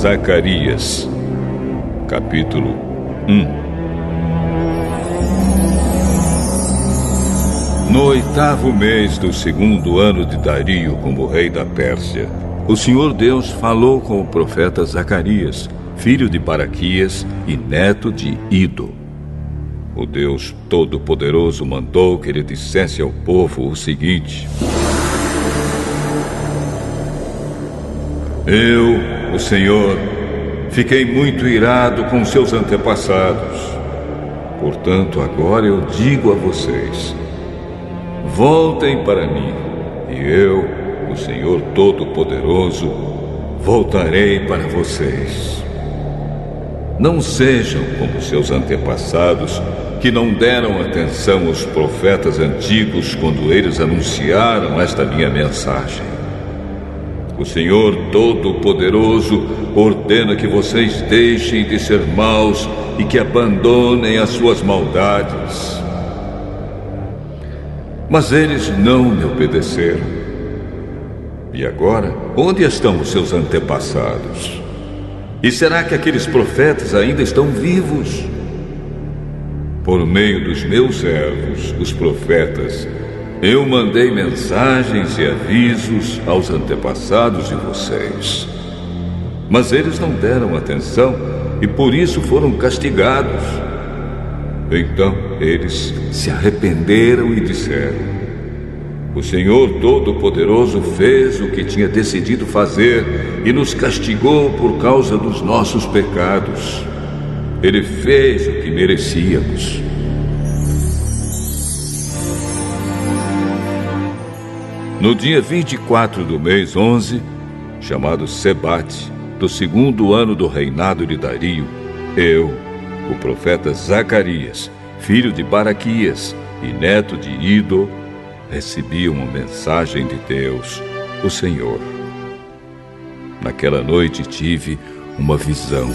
Zacarias, capítulo 1. No 8º mês do 2º ano de Dario como rei da Pérsia, o Senhor Deus falou com o profeta Zacarias, filho de Baraquias e neto de Ido. O Deus Todo-Poderoso mandou que ele dissesse ao povo o seguinte: Eu, o Senhor, fiquei muito irado com seus antepassados. Portanto, agora eu digo a vocês: voltem para mim, e eu, o Senhor Todo-Poderoso, voltarei para vocês. Não sejam como seus antepassados, que não deram atenção aos profetas antigos quando eles anunciaram esta minha mensagem. O Senhor Todo-Poderoso ordena que vocês deixem de ser maus e que abandonem as suas maldades. Mas eles não me obedeceram. E agora, onde estão os seus antepassados? E será que aqueles profetas ainda estão vivos? Por meio dos meus servos, os profetas, eu mandei mensagens e avisos aos antepassados de vocês. Mas eles não deram atenção e por isso foram castigados. Então eles se arrependeram e disseram: o Senhor Todo-Poderoso fez o que tinha decidido fazer e nos castigou por causa dos nossos pecados. Ele fez o que merecíamos. No dia 24 do mês 11, chamado Sebate, do 2º ano do reinado de Dario, eu, o profeta Zacarias, filho de Baraquias e neto de Ido, recebi uma mensagem de Deus, o Senhor. Naquela noite tive uma visão.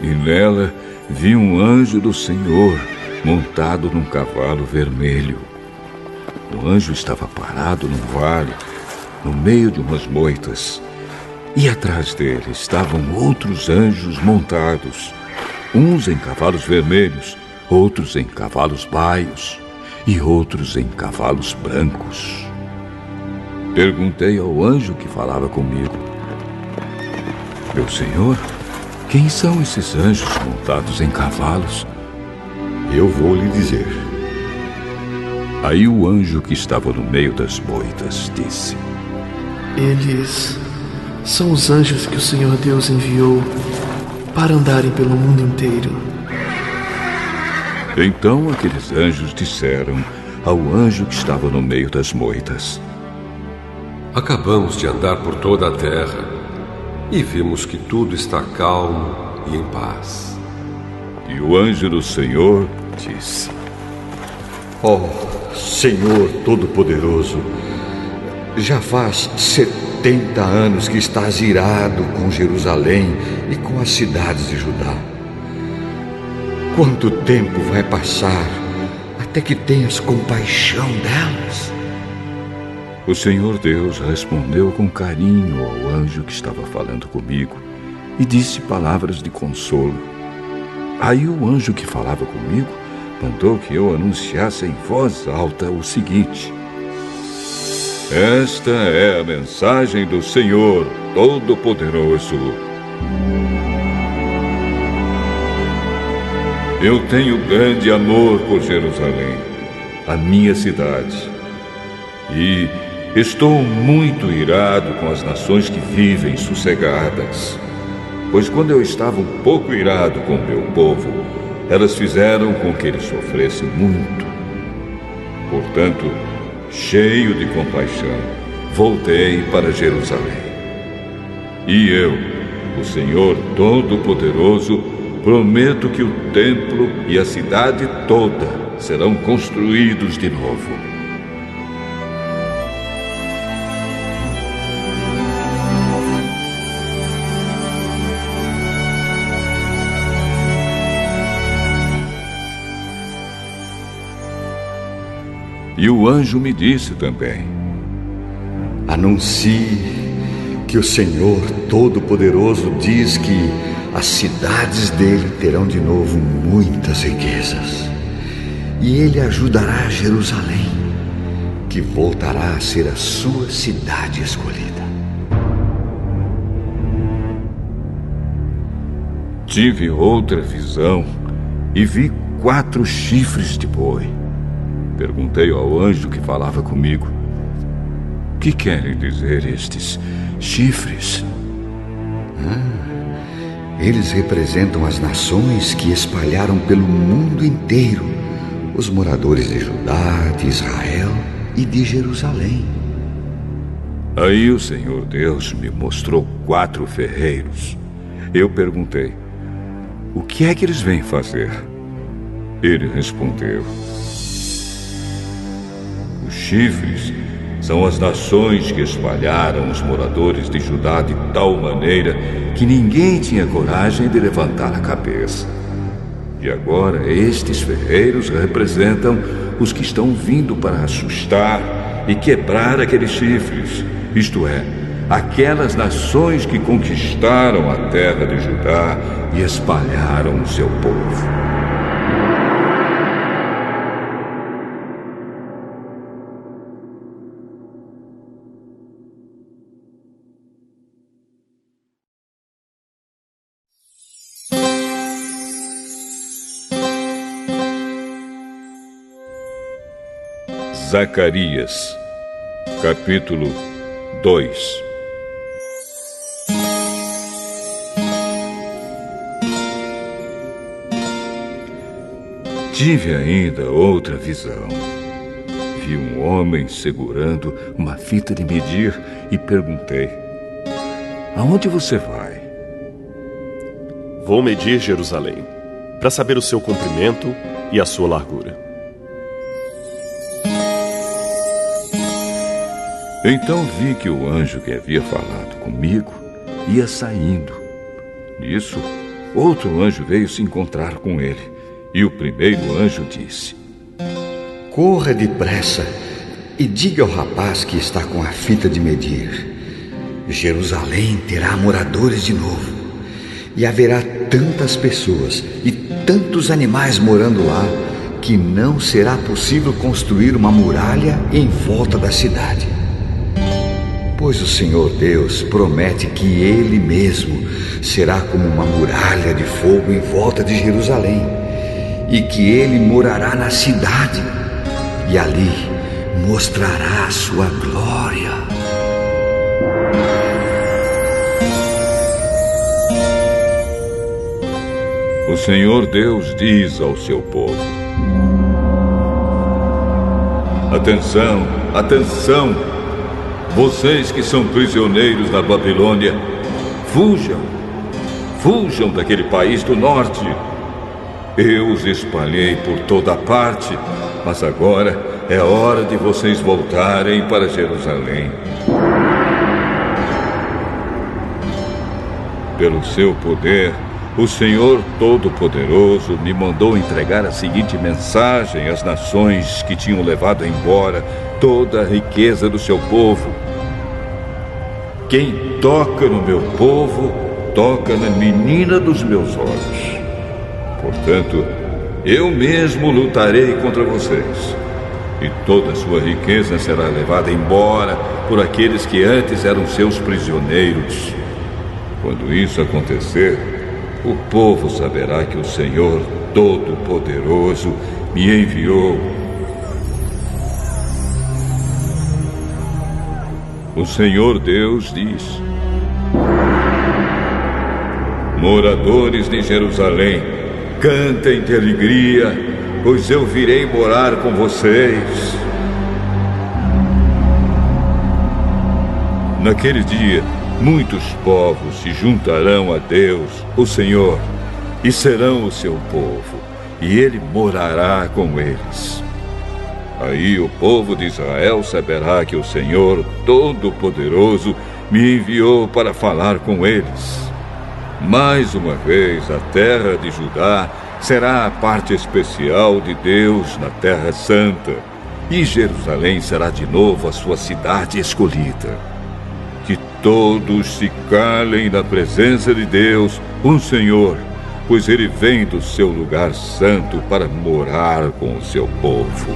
E nela vi um anjo do Senhor montado num cavalo vermelho. O anjo estava parado num vale, no meio de umas moitas. E atrás dele estavam outros anjos montados, uns em cavalos vermelhos, outros em cavalos baios e outros em cavalos brancos. Perguntei ao anjo que falava comigo: meu senhor, quem são esses anjos montados em cavalos? Eu vou lhe dizer. Aí o anjo que estava no meio das moitas disse: eles são os anjos que o Senhor Deus enviou para andarem pelo mundo inteiro. Então aqueles anjos disseram ao anjo que estava no meio das moitas: acabamos de andar por toda a terra e vimos que tudo está calmo e em paz. E o anjo do Senhor disse: ó Senhor Todo-Poderoso, já faz 70 anos que estás irado com Jerusalém e com as cidades de Judá. Quanto tempo vai passar até que tenhas compaixão delas? O Senhor Deus respondeu com carinho ao anjo que estava falando comigo e disse palavras de consolo. Aí o anjo que falava comigo mandou que eu anunciasse em voz alta o seguinte: esta é a mensagem do Senhor Todo-Poderoso. Eu tenho grande amor por Jerusalém, a minha cidade, e estou muito irado com as nações que vivem sossegadas. Pois quando eu estava um pouco irado com o meu povo, elas fizeram com que ele sofresse muito. Portanto, cheio de compaixão, voltei para Jerusalém. E eu, o Senhor Todo-Poderoso, prometo que o templo e a cidade toda serão construídos de novo. E o anjo me disse também: anuncie que o Senhor Todo-Poderoso diz que as cidades dele terão de novo muitas riquezas. E ele ajudará Jerusalém, que voltará a ser a sua cidade escolhida. Tive outra visão e vi 4 chifres de boi. Perguntei ao anjo que falava comigo: o que querem dizer estes chifres? Eles representam as nações que espalharam pelo mundo inteiro, os moradores de Judá, de Israel e de Jerusalém. Aí o Senhor Deus me mostrou 4 ferreiros. Eu perguntei: o que é que eles vêm fazer? Ele respondeu: os chifres são as nações que espalharam os moradores de Judá de tal maneira que ninguém tinha coragem de levantar a cabeça. E agora estes ferreiros representam os que estão vindo para assustar e quebrar aqueles chifres, isto é, aquelas nações que conquistaram a terra de Judá e espalharam o seu povo. Zacarias, capítulo 2. Tive ainda outra visão. Vi um homem segurando uma fita de medir e perguntei: aonde você vai? Vou medir Jerusalém, para saber o seu comprimento e a sua largura. Então vi que o anjo que havia falado comigo ia saindo. Nisso, outro anjo veio se encontrar com ele. E o primeiro anjo disse: corra depressa e diga ao rapaz que está com a fita de medir: Jerusalém terá moradores de novo, e haverá tantas pessoas e tantos animais morando lá que não será possível construir uma muralha em volta da cidade. Pois o Senhor Deus promete que Ele mesmo será como uma muralha de fogo em volta de Jerusalém, e que Ele morará na cidade, e ali mostrará a sua glória. O Senhor Deus diz ao seu povo: atenção, atenção! Vocês que são prisioneiros na Babilônia, fujam, fujam daquele país do norte. Eu os espalhei por toda parte, mas agora é hora de vocês voltarem para Jerusalém. Pelo seu poder, o Senhor Todo-Poderoso me mandou entregar a seguinte mensagem às nações que tinham levado embora toda a riqueza do seu povo: quem toca no meu povo, toca na menina dos meus olhos. Portanto, eu mesmo lutarei contra vocês, e toda a sua riqueza será levada embora por aqueles que antes eram seus prisioneiros. Quando isso acontecer, o povo saberá que o Senhor Todo-Poderoso me enviou. O Senhor Deus diz: moradores de Jerusalém, cantem de alegria, pois eu virei morar com vocês. Naquele dia, muitos povos se juntarão a Deus, o Senhor, e serão o seu povo, e Ele morará com eles. Aí o povo de Israel saberá que o Senhor Todo-Poderoso me enviou para falar com eles. Mais uma vez, a terra de Judá será a parte especial de Deus na Terra Santa, e Jerusalém será de novo a sua cidade escolhida. Que todos se calem na presença de Deus, um Senhor, pois Ele vem do seu lugar santo para morar com o seu povo.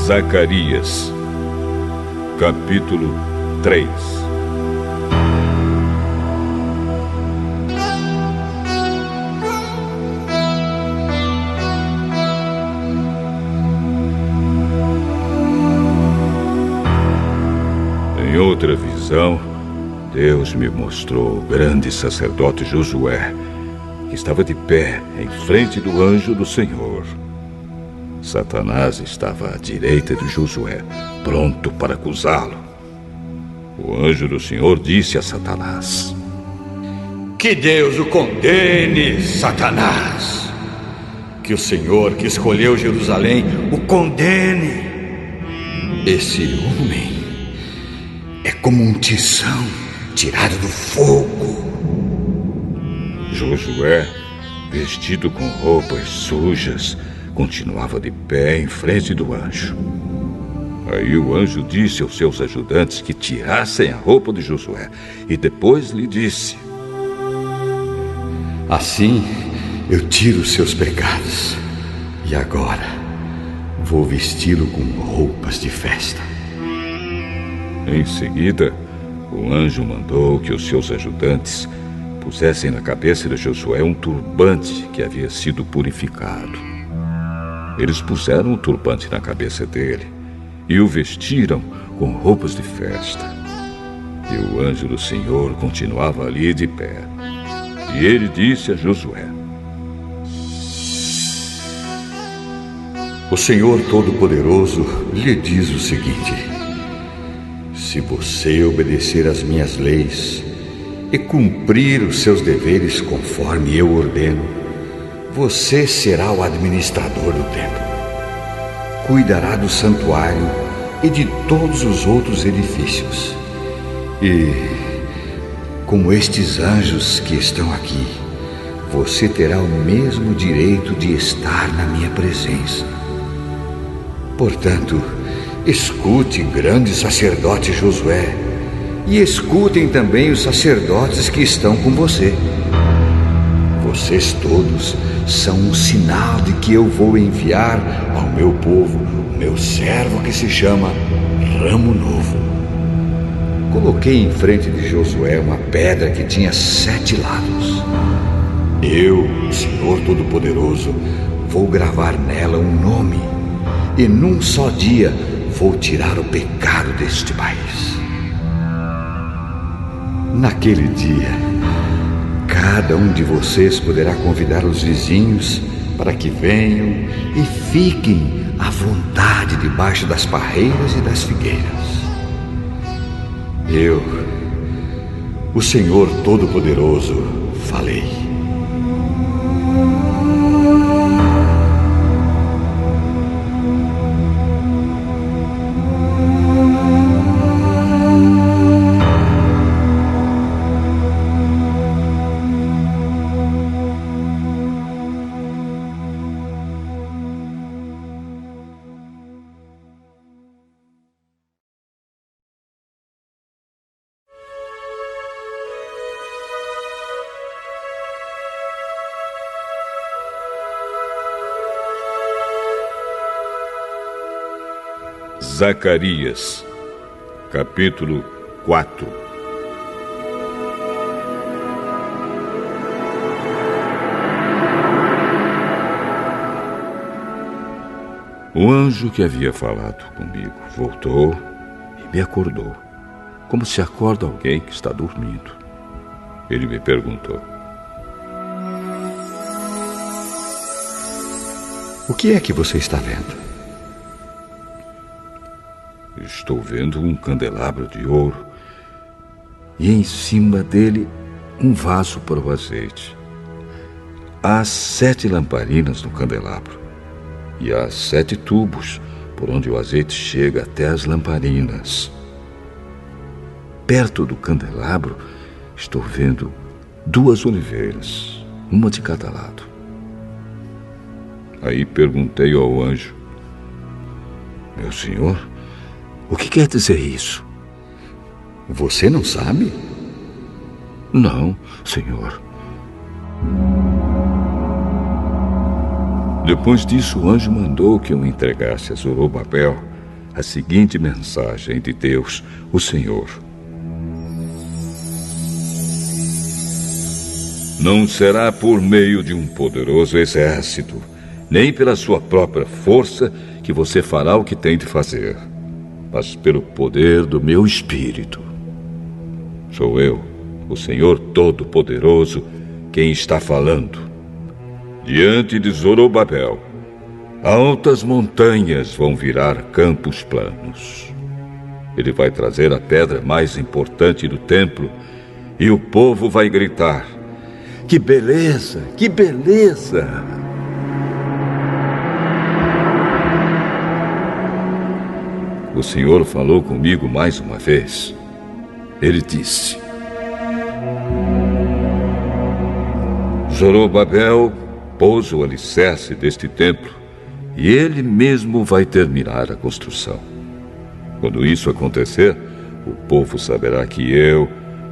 Zacarias, capítulo 3. Em outra visão, Deus me mostrou o grande sacerdote Josué, que estava de pé em frente do anjo do Senhor. Satanás estava à direita de Josué, pronto para acusá-lo. O anjo do Senhor disse a Satanás: Que Deus o condene, Satanás! Que o Senhor que escolheu Jerusalém o condene! Esse homem é como um tição tirado do fogo. Josué, vestido com roupas sujas, continuava de pé em frente do anjo. Aí o anjo disse aos seus ajudantes que tirassem a roupa de Josué e depois lhe disse: Assim eu tiro os seus pecados e agora vou vesti-lo com roupas de festa. Em seguida, o anjo mandou que os seus ajudantes pusessem na cabeça de Josué um turbante que havia sido purificado. Eles puseram o turbante na cabeça dele e o vestiram com roupas de festa. E o anjo do Senhor continuava ali de pé. E ele disse a Josué: O Senhor Todo-Poderoso lhe diz o seguinte: se você obedecer às minhas leis e cumprir os seus deveres conforme eu ordeno, você será o administrador do templo. Cuidará do santuário e de todos os outros edifícios. E, como estes anjos que estão aqui, você terá o mesmo direito de estar na minha presença. Portanto, escute, grande sacerdote Josué, e escutem também os sacerdotes que estão com você. Vocês todos são um sinal de que eu vou enviar ao meu povo o meu servo que se chama Ramo Novo. Coloquei em frente de Josué uma pedra que tinha 7 lados. Eu, o Senhor Todo-Poderoso, vou gravar nela um nome, e num só dia vou tirar o pecado deste país. Naquele dia, cada um de vocês poderá convidar os vizinhos para que venham e fiquem à vontade debaixo das parreiras e das figueiras. Eu, o Senhor Todo-Poderoso, falei. Zacarias, capítulo 4. O anjo que havia falado comigo voltou e me acordou, como se acorda alguém que está dormindo. Ele me perguntou: O que é que você está vendo? Estou vendo um candelabro de ouro e em cima dele um vaso para o azeite. há 7 lamparinas no candelabro, e há 7 tubos por onde o azeite chega até as lamparinas. Perto do candelabro estou vendo 2 oliveiras, uma de cada lado. Aí perguntei ao anjo: meu senhor, o que quer dizer isso? Você não sabe? Não, senhor. Depois disso, o anjo mandou que eu entregasse a Zorobabel a seguinte mensagem de Deus, o Senhor: não será por meio de um poderoso exército, nem pela sua própria força que você fará o que tem de fazer, mas pelo poder do meu Espírito. Sou eu, o Senhor Todo-Poderoso, quem está falando. Diante de Zorobabel, altas montanhas vão virar campos planos. Ele vai trazer a pedra mais importante do templo e o povo vai gritar: que beleza, que beleza! O Senhor falou comigo mais uma vez. Ele disse: Zorobabel pôs o alicerce deste templo e ele mesmo vai terminar a construção. Quando isso acontecer, o povo saberá que eu,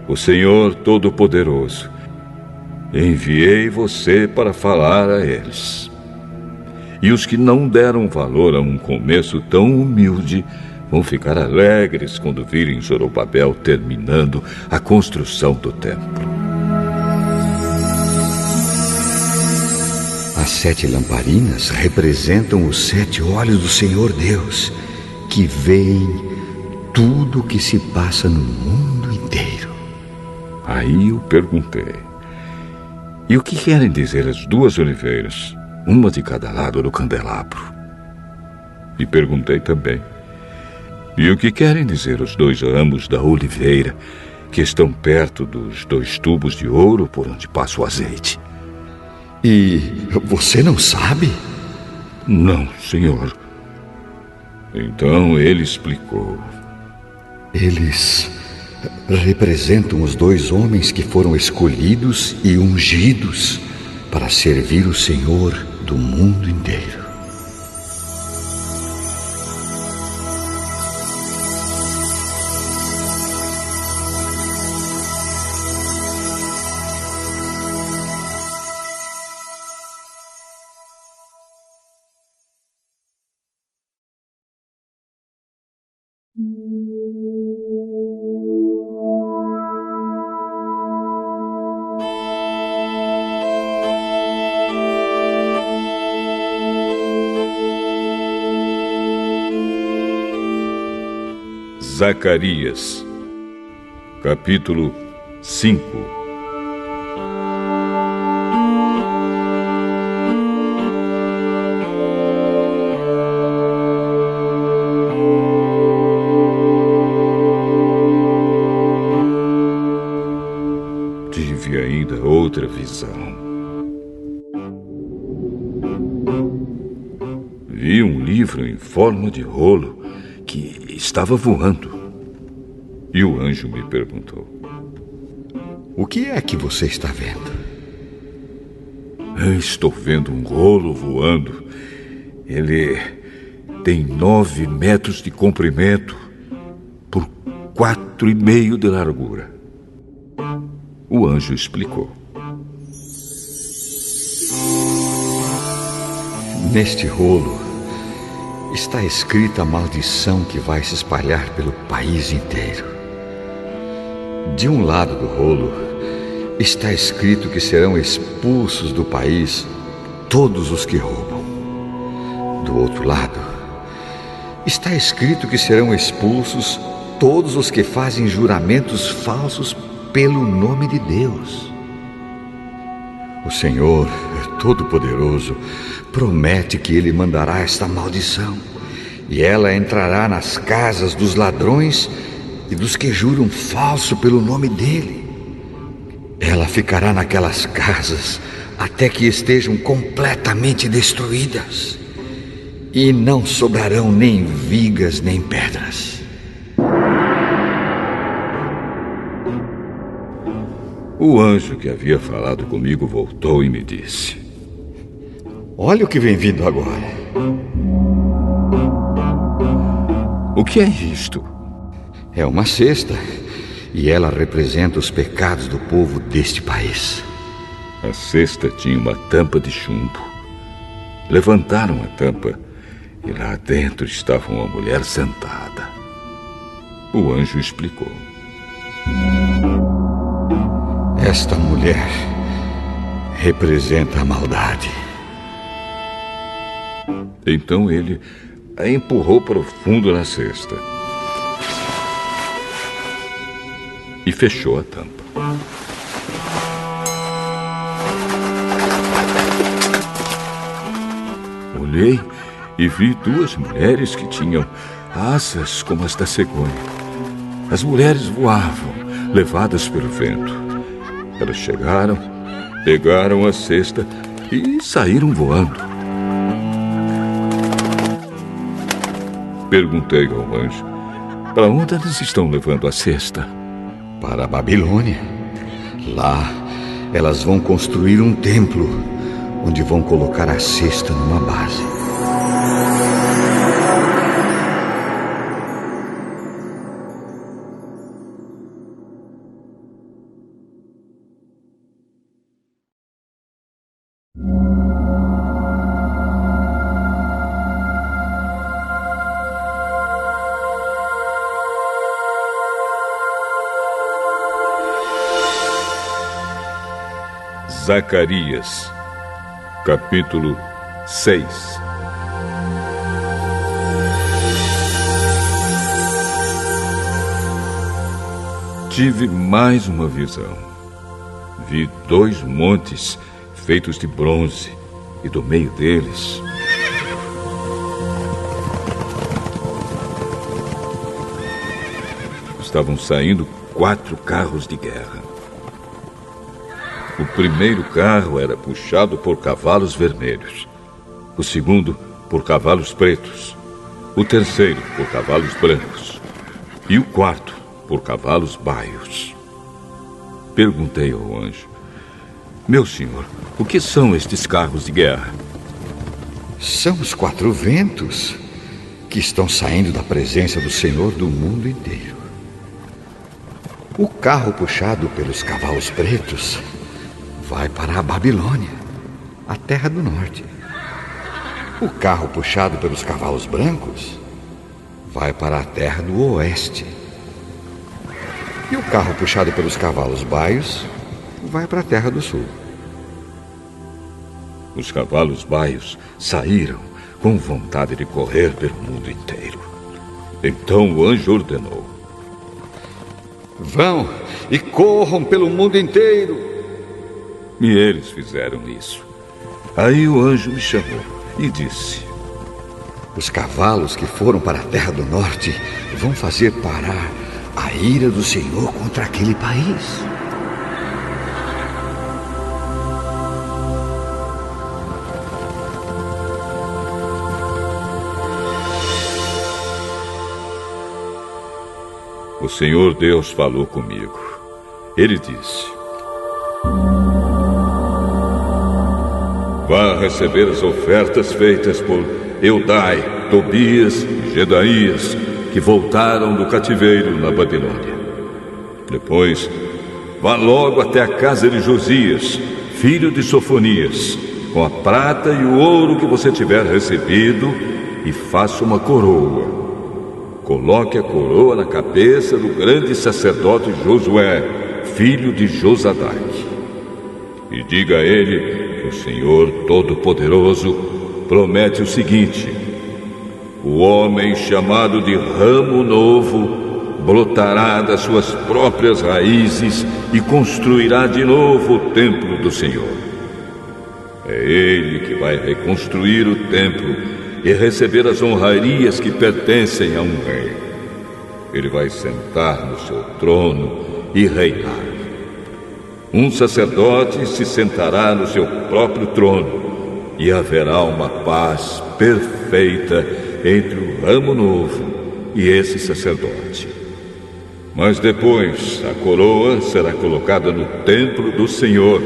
o Senhor Todo-Poderoso, enviei você para falar a eles. E os que não deram valor a um começo tão humilde vão ficar alegres quando virem Zorobabel terminando a construção do templo. As 7 lamparinas representam os 7 olhos do Senhor Deus, que veem tudo o que se passa no mundo inteiro. Aí eu perguntei: e o que querem dizer as 2 oliveiras, uma de cada lado do candelabro? E perguntei também: e o que querem dizer os 2 ramos da oliveira que estão perto dos 2 tubos de ouro por onde passa o azeite? E você não sabe? Não, senhor. Então ele explicou: eles representam os 2 homens que foram escolhidos e ungidos para servir o Senhor do mundo inteiro. Zacarias, capítulo 5. Tive ainda outra visão. Vi um livro em forma de rolo que estava voando. E o anjo me perguntou: o que é que você está vendo? Estou vendo um rolo voando. Ele tem 9 metros de comprimento por 4,5 de largura. O anjo explicou: neste rolo está escrita a maldição que vai se espalhar pelo país inteiro. De um lado do rolo está escrito que serão expulsos do país todos os que roubam. Do outro lado está escrito que serão expulsos todos os que fazem juramentos falsos pelo nome de Deus. O Senhor Todo-Poderoso promete que Ele mandará esta maldição, e ela entrará nas casas dos ladrões e dos que juram falso pelo nome dele. Ela ficará naquelas casas até que estejam completamente destruídas, e não sobrarão nem vigas nem pedras. O anjo que havia falado comigo voltou e me disse: Olha o que vem vindo agora. O que é isto? É uma cesta, e ela representa os pecados do povo deste país. A cesta tinha uma tampa de chumbo. Levantaram a tampa e lá dentro estava uma mulher sentada. O anjo explicou: Esta mulher representa a maldade. Então ele a empurrou para o fundo da cesta e fechou a tampa. Olhei e vi duas mulheres que tinham asas como as da cegonha. As mulheres voavam, levadas pelo vento. Elas chegaram, pegaram a cesta e saíram voando. Perguntei ao anjo: para onde eles estão levando a cesta? Para a Babilônia. Lá, elas vão construir um templo, onde vão colocar a cesta numa base. Zacarias, capítulo 6. Tive mais uma visão. Vi 2 montes feitos de bronze, e do meio deles estavam saindo 4 carros de guerra. O primeiro carro era puxado por cavalos vermelhos, o segundo por cavalos pretos, o terceiro por cavalos brancos e o quarto por cavalos baios. Perguntei ao anjo: meu senhor, o que são estes carros de guerra? São os 4 ventos que estão saindo da presença do Senhor do mundo inteiro. O carro puxado pelos cavalos pretos vai para a Babilônia, a terra do norte. O carro puxado pelos cavalos brancos vai para a terra do oeste. E o carro puxado pelos cavalos baios vai para a terra do sul. Os cavalos baios saíram com vontade de correr pelo mundo inteiro. Então o anjo ordenou: vão e corram pelo mundo inteiro. E eles fizeram isso. Aí o anjo me chamou e disse: os cavalos que foram para a terra do norte vão fazer parar a ira do Senhor contra aquele país. O Senhor Deus falou comigo. Ele disse: vá receber as ofertas feitas por Eudai, Tobias e Gedaías, que voltaram do cativeiro na Babilônia. Depois, vá logo até a casa de Josias, filho de Sofonias, com a prata e o ouro que você tiver recebido, e faça uma coroa. Coloque a coroa na cabeça do grande sacerdote Josué, filho de Josadaque. E diga a ele que o Senhor Todo-Poderoso promete o seguinte: o homem chamado de ramo novo brotará das suas próprias raízes e construirá de novo o templo do Senhor. É ele que vai reconstruir o templo e receber as honrarias que pertencem a um rei. Ele vai sentar no seu trono e reinar. Um sacerdote se sentará no seu próprio trono e haverá uma paz perfeita entre o ramo novo e esse sacerdote. Mas depois a coroa será colocada no templo do Senhor,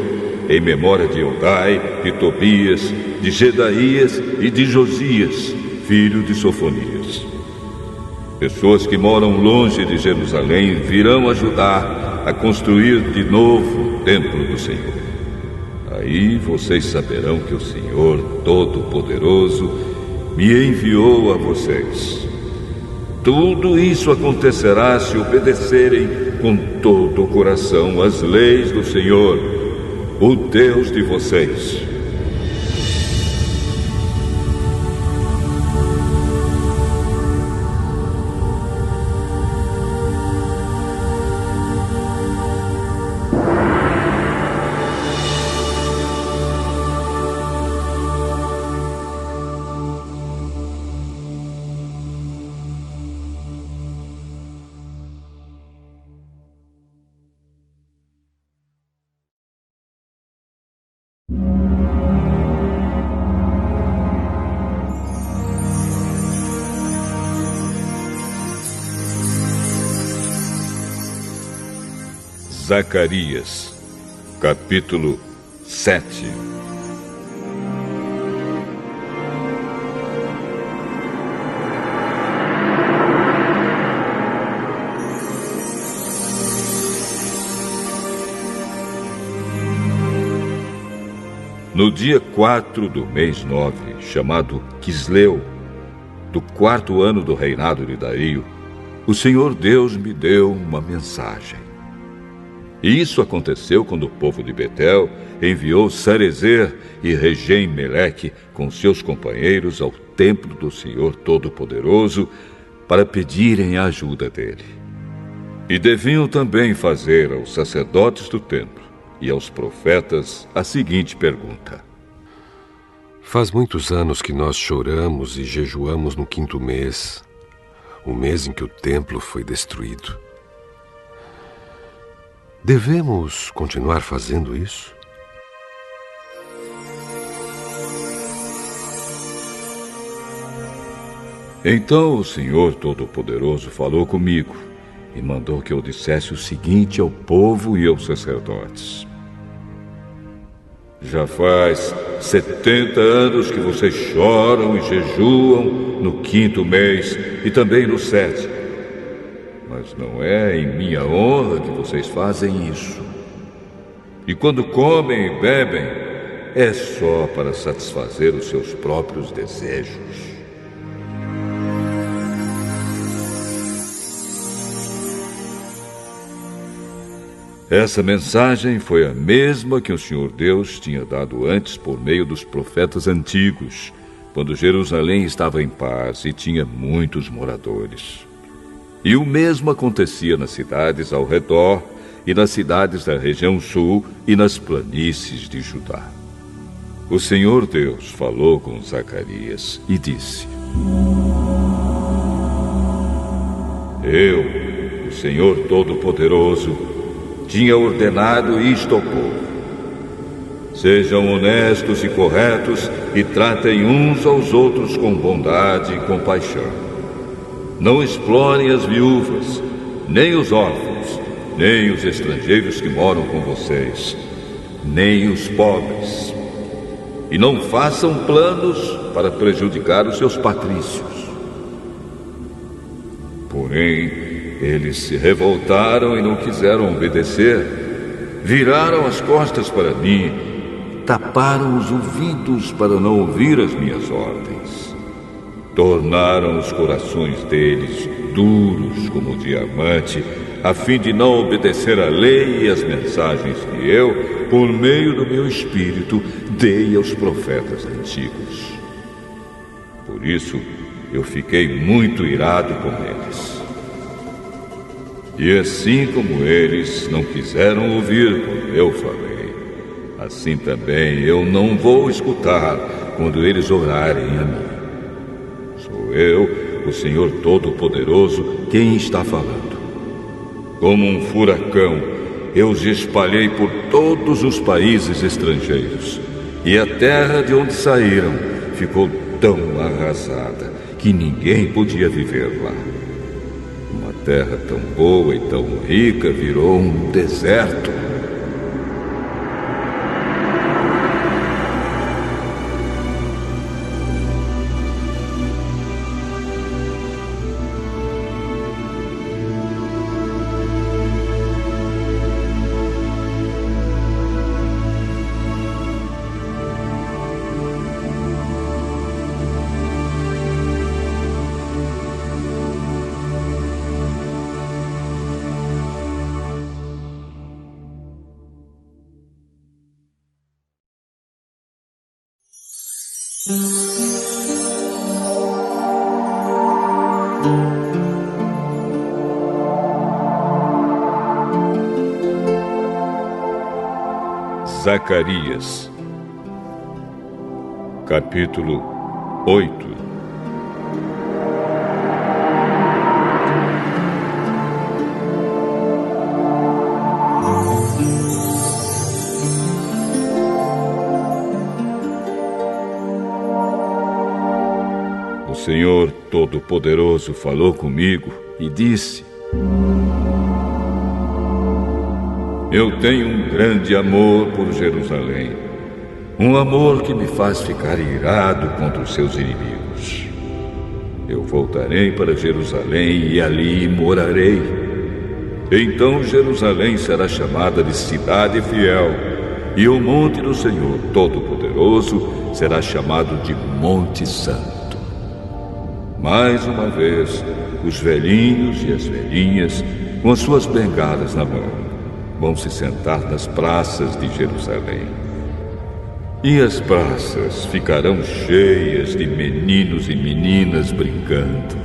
em memória de Eldai, de Tobias, de Gedaías e de Josias, filho de Sofonias. Pessoas que moram longe de Jerusalém virão ajudar a construir de novo o templo do Senhor. Aí vocês saberão que o Senhor Todo-Poderoso me enviou a vocês. Tudo isso acontecerá se obedecerem com todo o coração às leis do Senhor, o Deus de vocês. Zacarias, capítulo 7. No dia 4 do mês 9, chamado Quisleu, do 4º ano do reinado de Dario, o Senhor Deus me deu uma mensagem. E isso aconteceu quando o povo de Betel enviou Sarezer e Regem-Meleque com seus companheiros ao templo do Senhor Todo-Poderoso para pedirem a ajuda dele. E deviam também fazer aos sacerdotes do templo e aos profetas a seguinte pergunta: Faz muitos anos que nós choramos e jejuamos no 5º mês, o mês em que o templo foi destruído. Devemos continuar fazendo isso? Então o Senhor Todo-Poderoso falou comigo e mandou que eu dissesse o seguinte ao povo e aos sacerdotes: Já faz 70 anos que vocês choram e jejuam no 5º mês e também no 7º. Mas não é em minha honra que vocês fazem isso. E quando comem e bebem, é só para satisfazer os seus próprios desejos. Essa mensagem foi a mesma que o Senhor Deus tinha dado antes por meio dos profetas antigos, quando Jerusalém estava em paz e tinha muitos moradores. E o mesmo acontecia nas cidades ao redor e nas cidades da região sul e nas planícies de Judá. O Senhor Deus falou com Zacarias e disse: Eu, o Senhor Todo-Poderoso, tinha ordenado isto ao povo: Sejam honestos e corretos e tratem uns aos outros com bondade e compaixão. Não explorem as viúvas, nem os órfãos, nem os estrangeiros que moram com vocês, nem os pobres. E não façam planos para prejudicar os seus patrícios. Porém, eles se revoltaram e não quiseram obedecer, viraram as costas para mim, taparam os ouvidos para não ouvir as minhas ordens. Tornaram os corações deles duros como diamante, a fim de não obedecer à lei e às mensagens que eu, por meio do meu espírito, dei aos profetas antigos. Por isso, eu fiquei muito irado com eles. E assim como eles não quiseram ouvir quando eu falei, assim também eu não vou escutar quando eles orarem a mim. Sou eu, o Senhor Todo-Poderoso, quem está falando. Como um furacão, eu os espalhei por todos os países estrangeiros, e a terra de onde saíram ficou tão arrasada que ninguém podia viver lá. Uma terra tão boa e tão rica virou um deserto. Zacarias, capítulo 8. O Senhor Todo-Poderoso falou comigo e disse: eu tenho um grande amor por Jerusalém, um amor que me faz ficar irado contra os seus inimigos. Eu voltarei para Jerusalém e ali morarei. Então Jerusalém será chamada de cidade fiel, e o monte do Senhor Todo-Poderoso será chamado de Monte Santo. Mais uma vez, os velhinhos e as velhinhas, com as suas bengalas na mão, vão se sentar nas praças de Jerusalém. E as praças ficarão cheias de meninos e meninas brincando.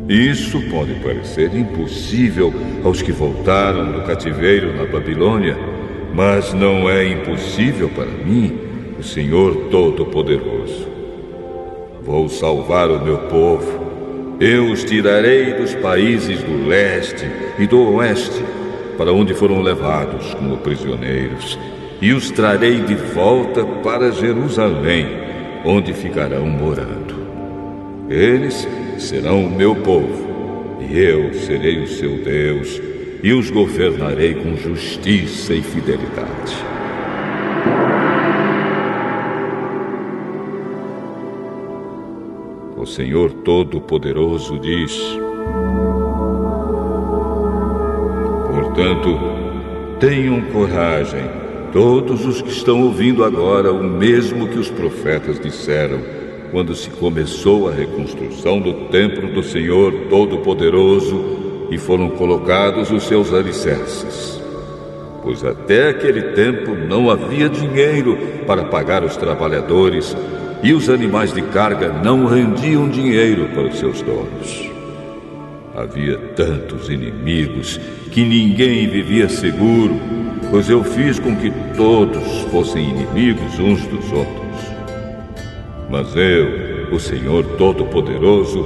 Isso pode parecer impossível aos que voltaram do cativeiro na Babilônia, mas não é impossível para mim, o Senhor Todo-Poderoso. Vou salvar o meu povo. Eu os tirarei dos países do leste e do oeste, para onde foram levados como prisioneiros, e os trarei de volta para Jerusalém, onde ficarão morando. Eles serão o meu povo, e eu serei o seu Deus, e os governarei com justiça e fidelidade. O Senhor Todo-Poderoso diz: portanto, tenham coragem, todos os que estão ouvindo agora o mesmo que os profetas disseram quando se começou a reconstrução do templo do Senhor Todo-Poderoso e foram colocados os seus alicerces. Pois até aquele tempo não havia dinheiro para pagar os trabalhadores e os animais de carga não rendiam dinheiro para os seus donos. Havia tantos inimigos que ninguém vivia seguro, pois eu fiz com que todos fossem inimigos uns dos outros. Mas eu, o Senhor Todo-Poderoso,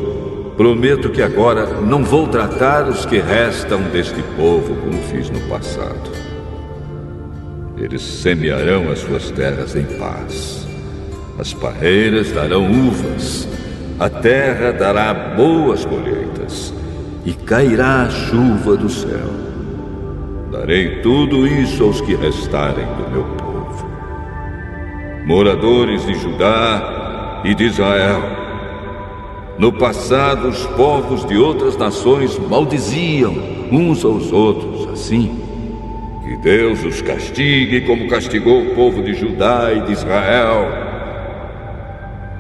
prometo que agora não vou tratar os que restam deste povo como fiz no passado. Eles semearão as suas terras em paz. As parreiras darão uvas, a terra dará boas colheitas, e cairá a chuva do céu. Darei tudo isso aos que restarem do meu povo. Moradores de Judá e de Israel, no passado os povos de outras nações maldiziam uns aos outros assim. Que Deus os castigue como castigou o povo de Judá e de Israel.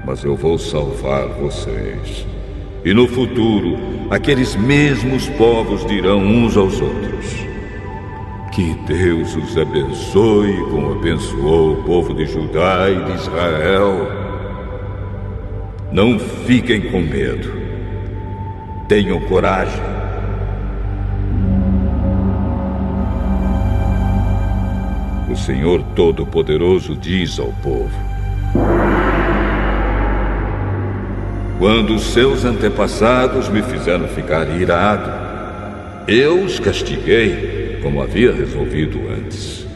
Mas eu vou salvar vocês. E no futuro, aqueles mesmos povos dirão uns aos outros: que Deus os abençoe como abençoou o povo de Judá e de Israel. Não fiquem com medo. Tenham coragem. O Senhor Todo-Poderoso diz ao povo: quando os seus antepassados me fizeram ficar irado, eu os castiguei, como havia resolvido antes.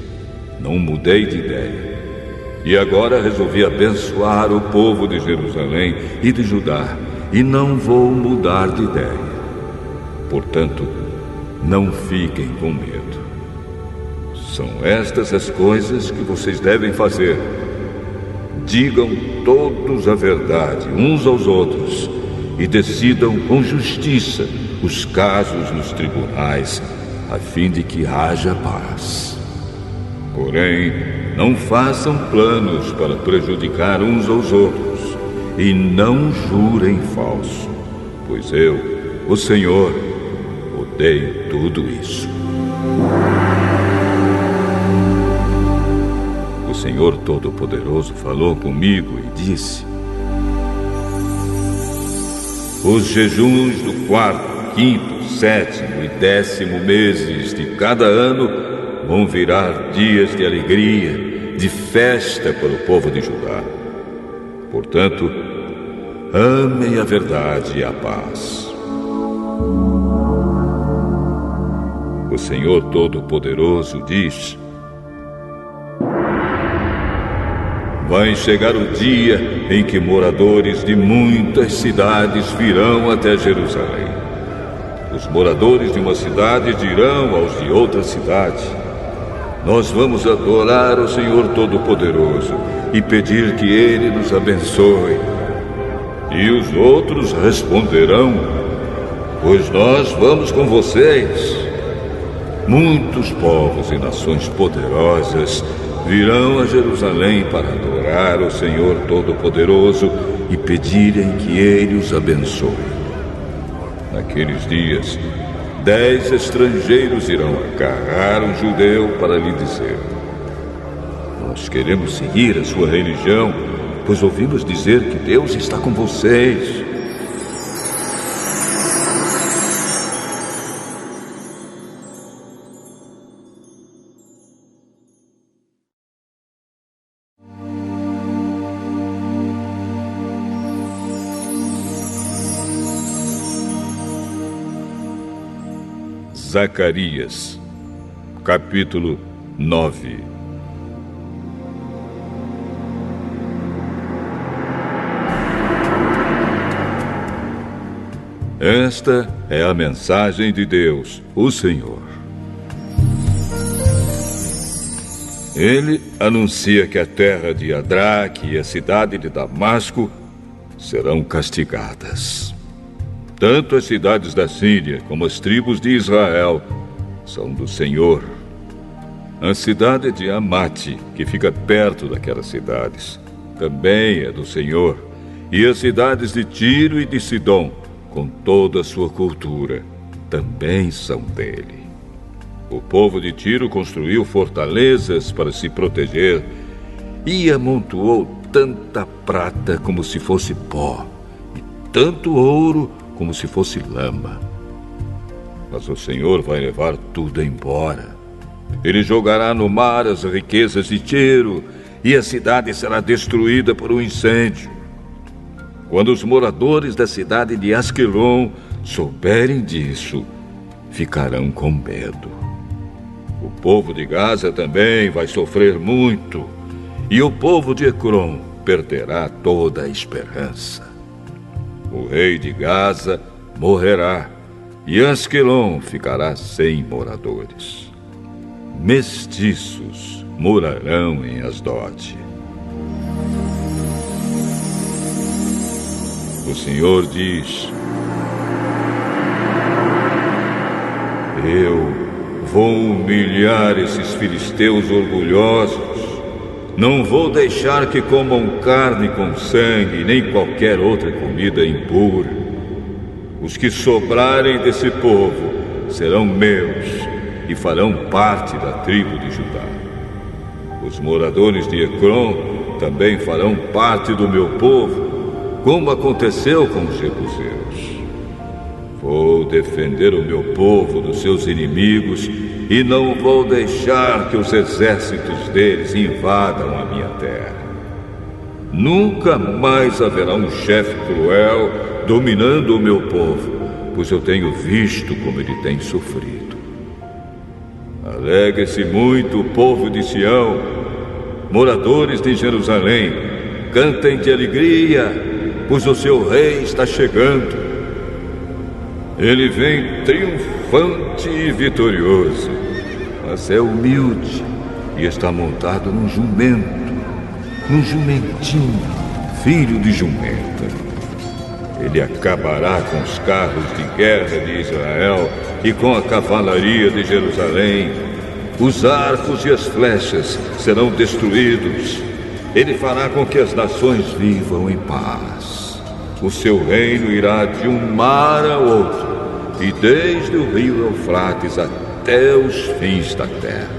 Não mudei de ideia. E agora resolvi abençoar o povo de Jerusalém e de Judá, e não vou mudar de ideia. Portanto, não fiquem com medo. São estas as coisas que vocês devem fazer. Digam todos a verdade uns aos outros e decidam com justiça os casos nos tribunais, a fim de que haja paz. Porém, não façam planos para prejudicar uns aos outros e não jurem falso, pois eu, o Senhor, odeio tudo isso. O Senhor Todo-Poderoso falou comigo e disse: os jejuns do 4º, 5º, 7º e 10º meses de cada ano vão virar dias de alegria, de festa para o povo de Judá. Portanto, amem a verdade e a paz. O Senhor Todo-Poderoso diz: vai chegar o dia em que moradores de muitas cidades virão até Jerusalém. Os moradores de uma cidade dirão aos de outra cidade: nós vamos adorar o Senhor Todo-Poderoso e pedir que Ele nos abençoe. E os outros responderão: pois nós vamos com vocês. Muitos povos e nações poderosas virão a Jerusalém para adorar o Senhor Todo-Poderoso e pedirem que Ele os abençoe. Naqueles dias, 10 estrangeiros irão agarrar um judeu para lhe dizer: nós queremos seguir a sua religião, pois ouvimos dizer que Deus está com vocês. Zacarias, capítulo 9. Esta é a mensagem de Deus, o Senhor. Ele anuncia que a terra de Adraque e a cidade de Damasco serão castigadas. Tanto as cidades da Síria como as tribos de Israel são do Senhor. A cidade de Amate, que fica perto daquelas cidades, também é do Senhor. E as cidades de Tiro e de Sidom, com toda a sua cultura, também são dele. O povo de Tiro construiu fortalezas para se proteger e amontoou tanta prata como se fosse pó, e tanto ouro como se fosse lama. Mas o Senhor vai levar tudo embora. Ele jogará no mar as riquezas de Tiro, e a cidade será destruída por um incêndio. Quando os moradores da cidade de Asquelon souberem disso, ficarão com medo. O povo de Gaza também vai sofrer muito, e o povo de Ecrom perderá toda a esperança. O rei de Gaza morrerá, e Asquelon ficará sem moradores. Mestiços morarão em Asdote. O Senhor diz: eu vou humilhar esses filisteus orgulhosos. Não vou deixar que comam carne com sangue, nem qualquer outra comida impura. Os que sobrarem desse povo serão meus e farão parte da tribo de Judá. Os moradores de Ecrom também farão parte do meu povo, como aconteceu com os jebuseus. Vou defender o meu povo dos seus inimigos e não vou deixar que os exércitos deles invadam a minha terra. Nunca mais haverá um chefe cruel dominando o meu povo, pois eu tenho visto como ele tem sofrido. Alegre-se muito o povo de Sião, moradores de Jerusalém, cantem de alegria, pois o seu rei está chegando. Ele vem triunfante e vitorioso, mas é humilde e está montado num jumento, num jumentinho, filho de jumenta. Ele acabará com os carros de guerra de Israel e com a cavalaria de Jerusalém. Os arcos e as flechas serão destruídos. Ele fará com que as nações vivam em paz. O seu reino irá de um mar a outro, e desde o rio Eufrates até os fins da terra.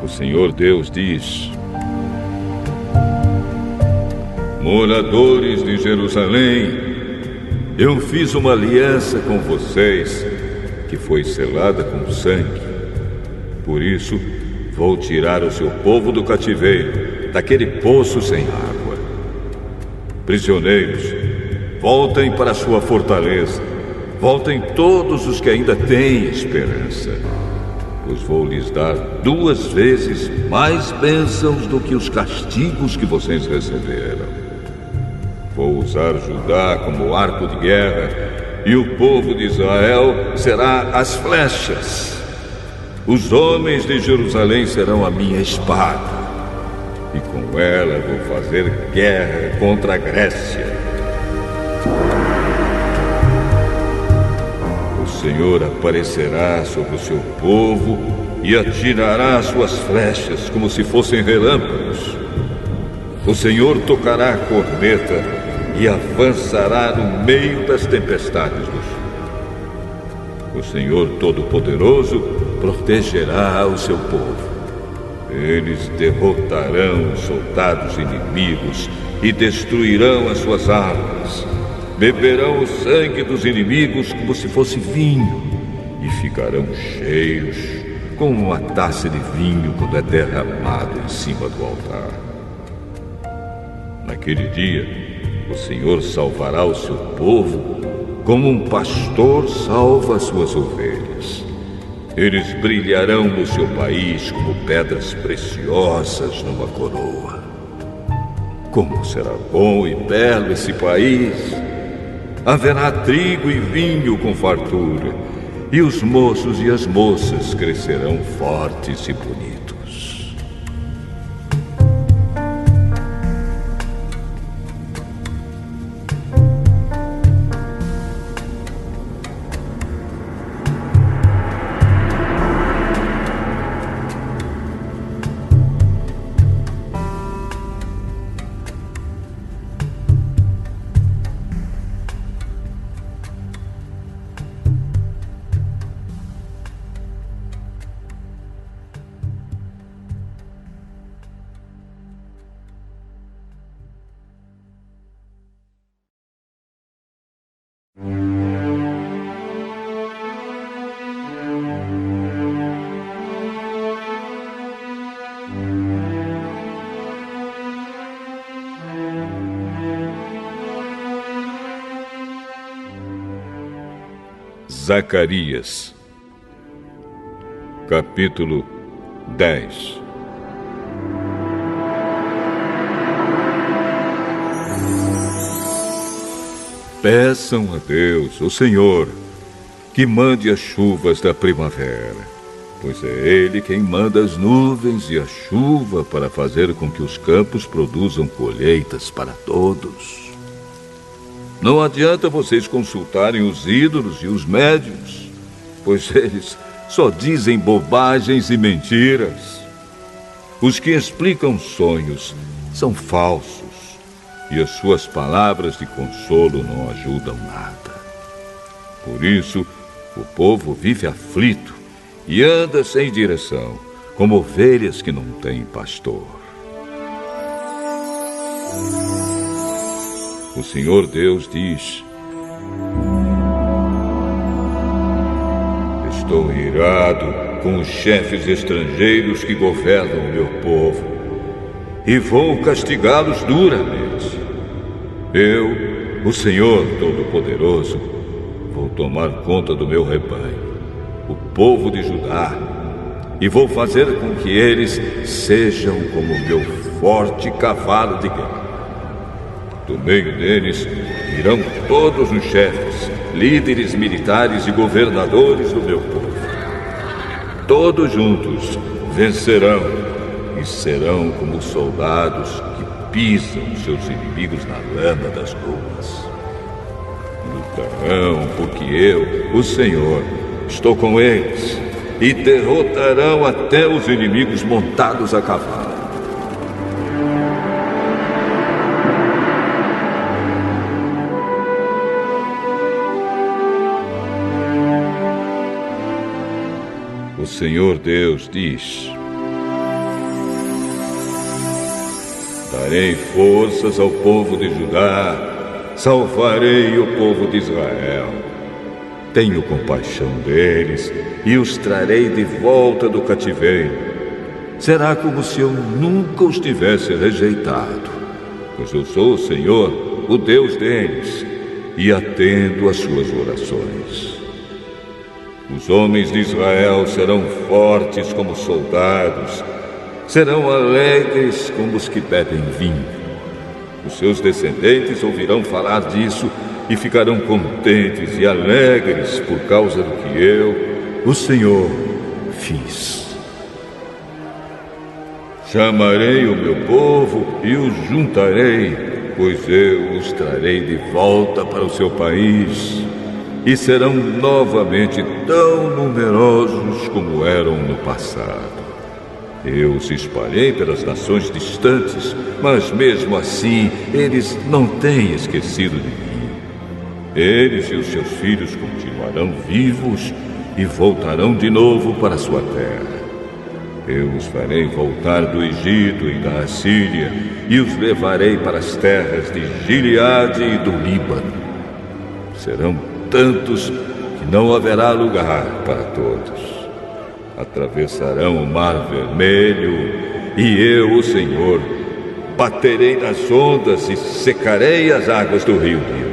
O Senhor Deus diz: moradores de Jerusalém, eu fiz uma aliança com vocês, que foi selada com sangue. Por isso, vou tirar o seu povo do cativeiro, daquele poço sem água. Prisioneiros, voltem para sua fortaleza. Voltem todos os que ainda têm esperança, pois vou lhes dar 2 vezes mais bênçãos do que os castigos que vocês receberam. Vou usar Judá como arco de guerra, e o povo de Israel será as flechas. Os homens de Jerusalém serão a minha espada, e com ela vou fazer guerra contra a Grécia. O Senhor aparecerá sobre o seu povo e atirará suas flechas como se fossem relâmpagos. O Senhor tocará a corneta e avançará no meio das tempestades do sul. O Senhor Todo-Poderoso protegerá o seu povo. Eles derrotarão os soldados inimigos e destruirão as suas armas. Beberão o sangue dos inimigos como se fosse vinho e ficarão cheios, como uma taça de vinho quando é derramado em cima do altar. Naquele dia, o Senhor salvará o seu povo como um pastor salva as suas ovelhas. Eles brilharão no seu país como pedras preciosas numa coroa. Como será bom e belo esse país! Haverá trigo e vinho com fartura, e os moços e as moças crescerão fortes e bonitos. Zacarias, capítulo 10. Peçam a Deus, o Senhor, que mande as chuvas da primavera, pois é Ele quem manda as nuvens e a chuva para fazer com que os campos produzam colheitas para todos. Não adianta vocês consultarem os ídolos e os médiuns, pois eles só dizem bobagens e mentiras. Os que explicam sonhos são falsos, e as suas palavras de consolo não ajudam nada. Por isso, o povo vive aflito e anda sem direção, como ovelhas que não têm pastor. O Senhor Deus diz: estou irado com os chefes estrangeiros que governam o meu povo e vou castigá-los duramente. Eu, o Senhor Todo-Poderoso, vou tomar conta do meu rebanho, o povo de Judá, e vou fazer com que eles sejam como o meu forte cavalo de guerra. Do meio deles irão todos os chefes, líderes militares e governadores do meu povo. Todos juntos vencerão e serão como soldados que pisam seus inimigos na lama das ruas. Lutarão porque eu, o Senhor, estou com eles, e derrotarão até os inimigos montados a cavalo. O Senhor Deus diz: darei forças ao povo de Judá, salvarei o povo de Israel. Tenho compaixão deles e os trarei de volta do cativeiro. Será como se eu nunca os tivesse rejeitado, pois eu sou o Senhor, o Deus deles, e atendo às suas orações. Os homens de Israel serão fortes como soldados, serão alegres como os que bebem vinho. Os seus descendentes ouvirão falar disso e ficarão contentes e alegres por causa do que eu, o Senhor, fiz. Chamarei o meu povo e os juntarei, pois eu os trarei de volta para o seu país, e serão novamente tão numerosos como eram no passado. Eu os espalhei pelas nações distantes, mas mesmo assim eles não têm esquecido de mim. Eles e os seus filhos continuarão vivos e voltarão de novo para sua terra. Eu os farei voltar do Egito e da Assíria e os levarei para as terras de Gileade e do Líbano. Serão tantos que não haverá lugar para todos. Atravessarão o Mar Vermelho e eu, o Senhor, baterei nas ondas e secarei as águas do rio Nilo.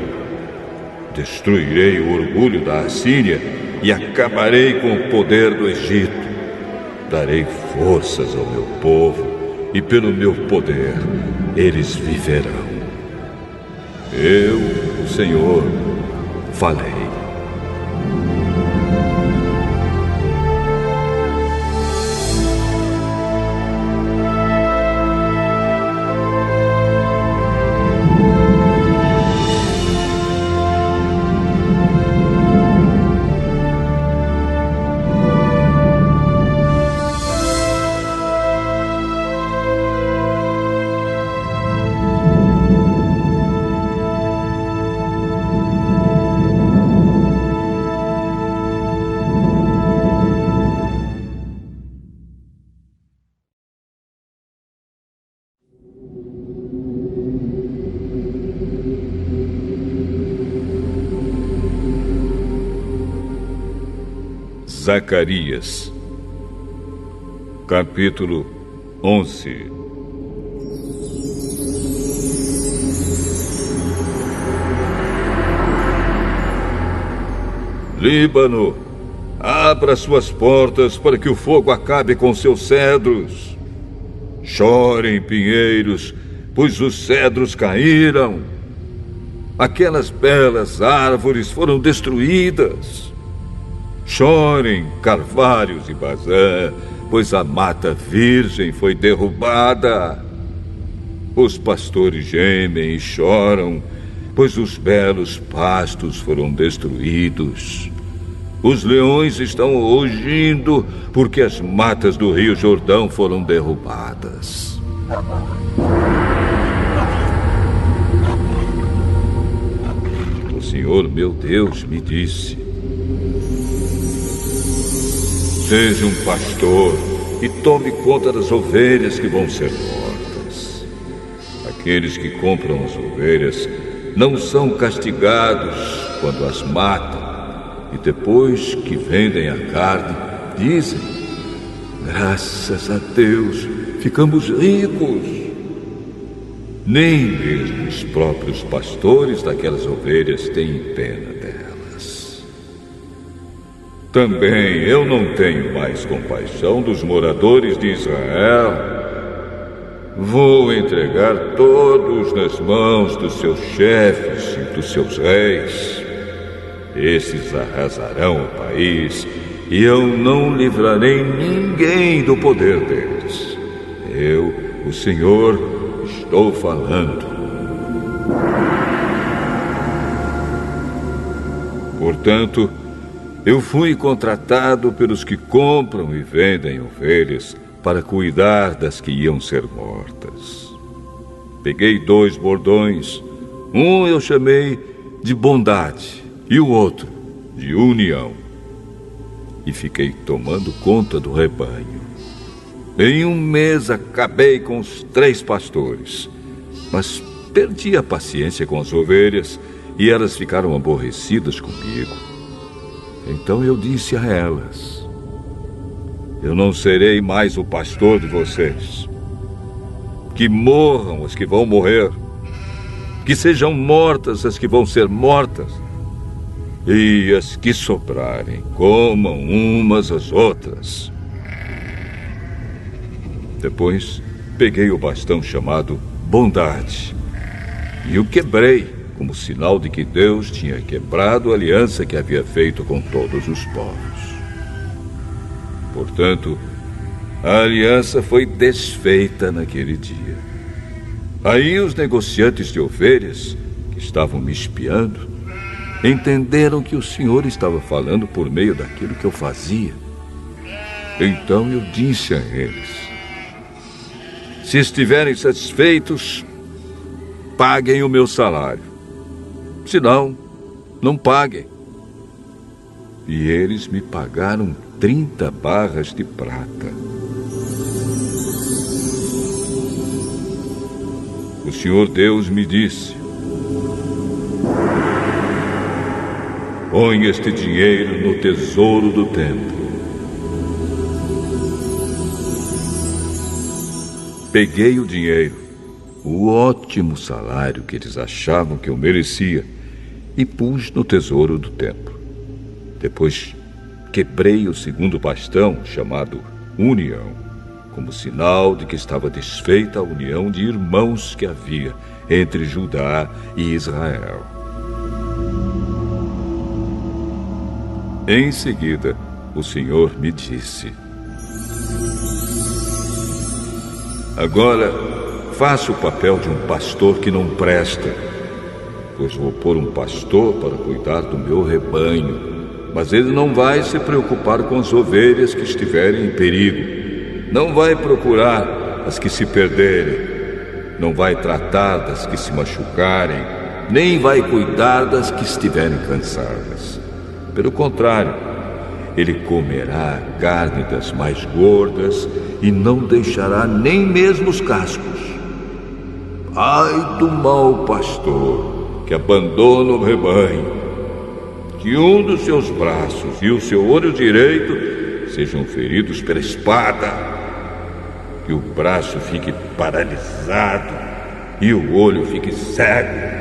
Destruirei o orgulho da Assíria e acabarei com o poder do Egito. Darei forças ao meu povo e pelo meu poder eles viverão. Eu, o Senhor, falei. Zacarias, capítulo 11. Líbano, abra suas portas para que o fogo acabe com seus cedros. Chorem, pinheiros, pois os cedros caíram. Aquelas belas árvores foram destruídas. Chorem, carvalhos e Bazã, pois a mata virgem foi derrubada. Os pastores gemem e choram, pois os belos pastos foram destruídos. Os leões estão rugindo, porque as matas do Rio Jordão foram derrubadas. O Senhor, meu Deus, me disse: seja um pastor e tome conta das ovelhas que vão ser mortas. Aqueles que compram as ovelhas não são castigados quando as matam, e depois que vendem a carne, dizem: graças a Deus, ficamos ricos. Nem mesmo os próprios pastores daquelas ovelhas têm pena delas. também eu não tenho mais compaixão dos moradores de Israel. Vou entregar todos nas mãos dos seus chefes e dos seus reis. Esses arrasarão o país e eu não livrarei ninguém do poder deles. Eu, o Senhor, estou falando. Portanto, eu fui contratado pelos que compram e vendem ovelhas para cuidar das que iam ser mortas. Peguei 2 bordões. Um eu chamei de bondade e o outro de união. E fiquei tomando conta do rebanho. Em 1 mês acabei com os 3 pastores, mas perdi a paciência com as ovelhas e elas ficaram aborrecidas comigo. Então eu disse a elas: eu não serei mais o pastor de vocês. Que morram as que vão morrer. Que sejam mortas as que vão ser mortas. E as que sobrarem, comam umas às outras. Depois, peguei o bastão chamado bondade e o quebrei, como sinal de que Deus tinha quebrado a aliança que havia feito com todos os povos. Portanto, a aliança foi desfeita naquele dia. Aí os negociantes de ovelhas, que estavam me espiando, entenderam que o Senhor estava falando por meio daquilo que eu fazia. Então eu disse a eles: se estiverem satisfeitos, paguem o meu salário. Se não, não paguem. E eles me pagaram 30 barras de prata. O Senhor Deus me disse: põe este dinheiro no tesouro do templo. Peguei o dinheiro, o ótimo salário que eles achavam que eu merecia, e pus no tesouro do templo. Depois quebrei o 2º bastão, chamado união, como sinal de que estava desfeita a união de irmãos que havia entre Judá e Israel. Em seguida, o Senhor me disse: agora, faça o papel de um pastor que não presta, pois vou pôr um pastor para cuidar do meu rebanho, mas ele não vai se preocupar com as ovelhas que estiverem em perigo, não vai procurar as que se perderem, não vai tratar das que se machucarem, nem vai cuidar das que estiverem cansadas. Pelo contrário, ele comerá a carne das mais gordas e não deixará nem mesmo os cascos. Ai do mau pastor que abandona o rebanho, que um dos seus braços e o seu olho direito sejam feridos pela espada, que o braço fique paralisado e o olho fique cego.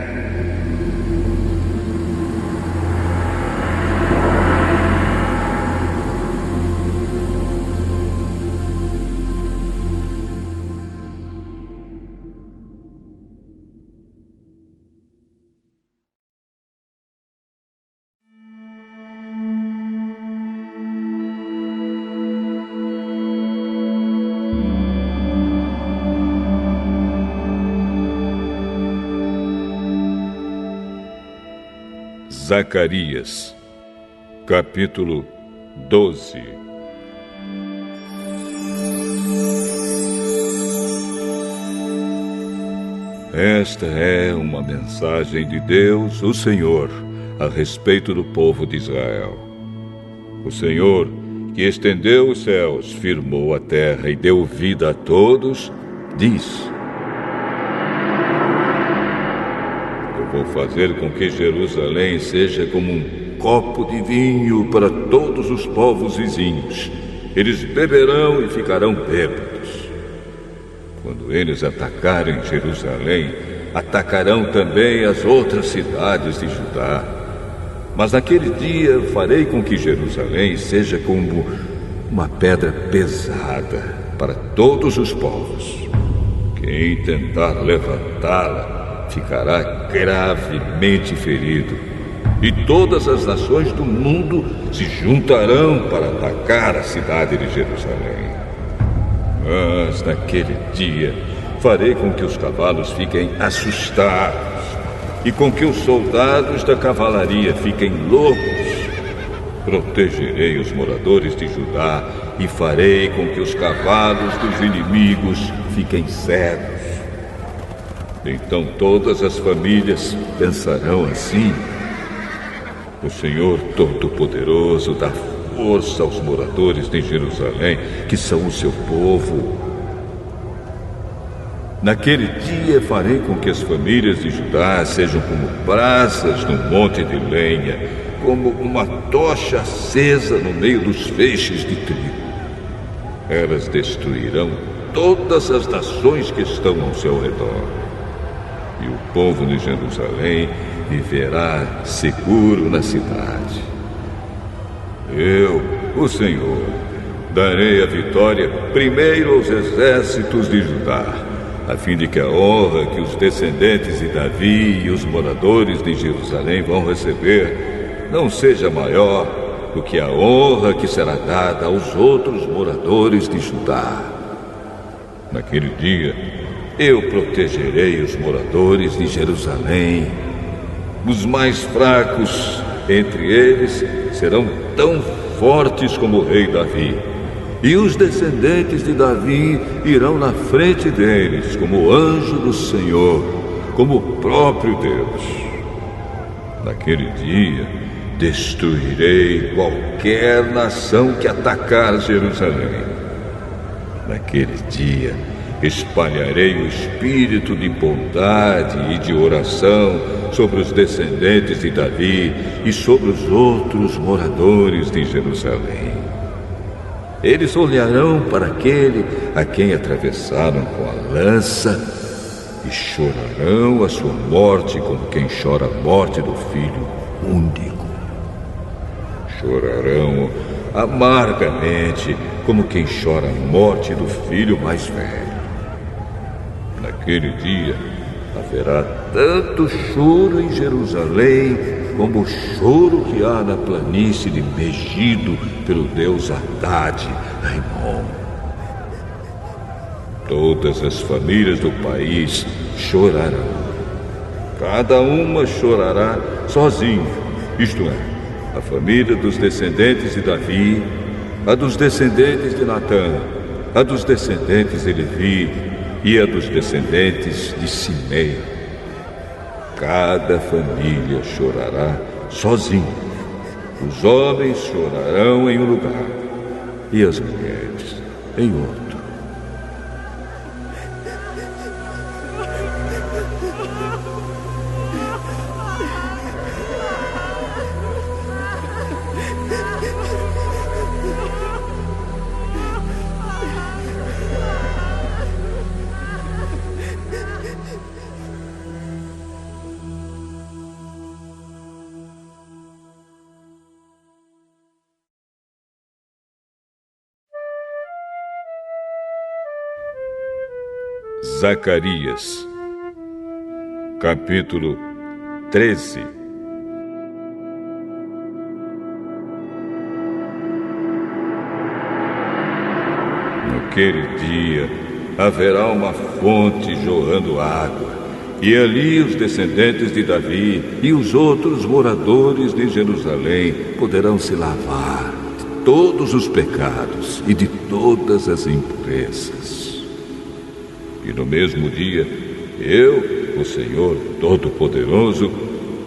Zacarias, capítulo 12. Esta é uma mensagem de Deus, o Senhor, a respeito do povo de Israel. O Senhor, que estendeu os céus, firmou a terra e deu vida a todos, diz: vou fazer com que Jerusalém seja como um copo de vinho para todos os povos vizinhos. Eles beberão e ficarão bêbados. Quando eles atacarem Jerusalém, atacarão também as outras cidades de Judá. Mas naquele dia farei com que Jerusalém seja como uma pedra pesada para todos os povos. Quem tentar levantá-la ficará gravemente ferido. E todas as nações do mundo se juntarão para atacar a cidade de Jerusalém. Mas naquele dia farei com que os cavalos fiquem assustados e com que os soldados da cavalaria fiquem loucos. Protegerei os moradores de Judá e farei com que os cavalos dos inimigos fiquem cegos. Então todas as famílias pensarão assim: o Senhor Todo-Poderoso dá força aos moradores de Jerusalém, que são o seu povo. Naquele dia farei com que as famílias de Judá sejam como brasas no monte de lenha, como uma tocha acesa no meio dos feixes de trigo. Elas destruirão todas as nações que estão ao seu redor. E o povo de Jerusalém viverá seguro na cidade. Eu, o Senhor, darei a vitória primeiro aos exércitos de Judá, a fim de que a honra que os descendentes de Davi e os moradores de Jerusalém vão receber não seja maior do que a honra que será dada aos outros moradores de Judá. Naquele dia, eu protegerei os moradores de Jerusalém. Os mais fracos entre eles serão tão fortes como o rei Davi. E os descendentes de Davi irão na frente deles como anjo do Senhor, como o próprio Deus. Naquele dia, destruirei qualquer nação que atacar Jerusalém. Naquele dia, espalharei o espírito de bondade e de oração sobre os descendentes de Davi e sobre os outros moradores de Jerusalém. Eles olharão para aquele a quem atravessaram com a lança e chorarão a sua morte como quem chora a morte do filho único. Chorarão amargamente como quem chora a morte do filho mais velho. Naquele dia haverá tanto choro em Jerusalém como o choro que há na planície de Megido pelo deus Haddad, Raimon. Todas as famílias do país chorarão. Cada uma chorará sozinha, isto é, a família dos descendentes de Davi, a dos descendentes de Natã, a dos descendentes de Levi e a dos descendentes de Simei. Cada família chorará sozinha. Os homens chorarão em um lugar e as mulheres em outro. Zacarias, capítulo 13. Naquele dia haverá uma fonte jorrando água, e ali os descendentes de Davi e os outros moradores de Jerusalém poderão se lavar de todos os pecados e de todas as impurezas. E no mesmo dia, eu, o Senhor Todo-Poderoso,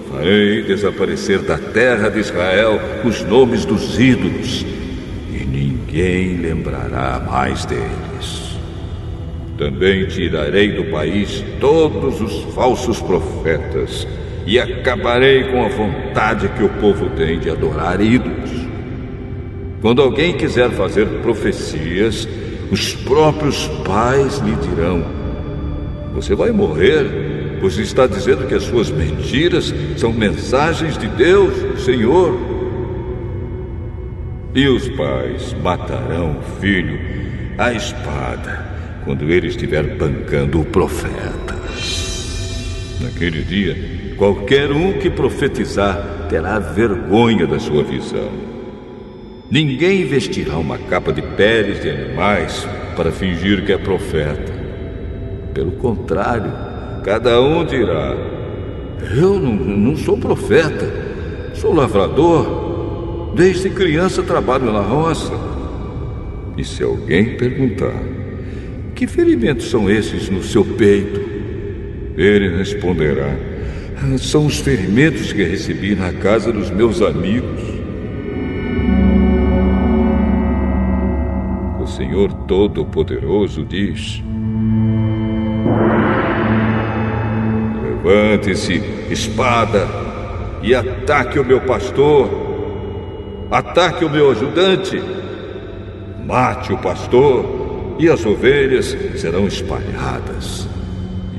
farei desaparecer da terra de Israel os nomes dos ídolos, e ninguém lembrará mais deles. Também tirarei do país todos os falsos profetas, e acabarei com a vontade que o povo tem de adorar ídolos. Quando alguém quiser fazer profecias, os próprios pais lhe dirão: você vai morrer pois está dizendo que as suas mentiras são mensagens de Deus, Senhor. E os pais matarão o filho à espada quando ele estiver bancando o profeta. Naquele dia, qualquer um que profetizar terá vergonha da sua visão. Ninguém vestirá uma capa de peles de animais para fingir que é profeta. Pelo contrário, cada um dirá: eu não sou profeta, sou lavrador. Desde criança trabalho na roça. E se alguém perguntar: que ferimentos são esses no seu peito? Ele responderá: são os ferimentos que recebi na casa dos meus amigos. O Senhor Todo-Poderoso diz: levante-se, espada, e ataque o meu pastor. Ataque o meu ajudante. Mate o pastor, e as ovelhas serão espalhadas.